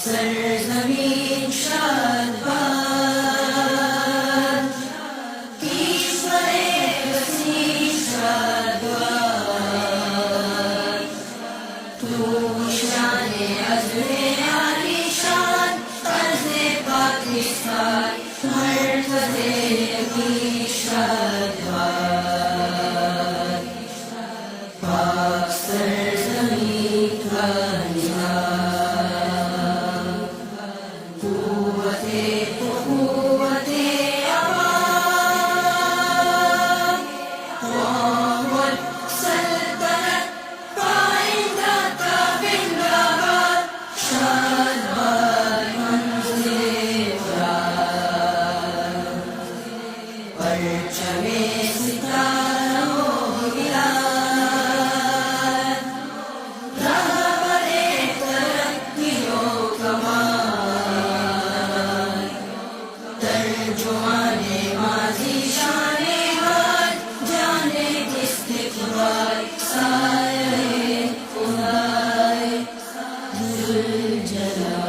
سرزمین شادباد، کشور وسیع شادباد، تو شان عزم عالی شان عرض پاکستان، مرکز یقین شادباد، پاک سرزمین کا نظام، قوت عوام، قوت سلطنت پائندہ کا زندہ باد، شادباد منزل مراد، پرچم ستاروں ہلال، رہبر ترقی و کمال، ترجمان ماضی شان حال، جانے استقبال، سایہ خدائے ذوالجلال۔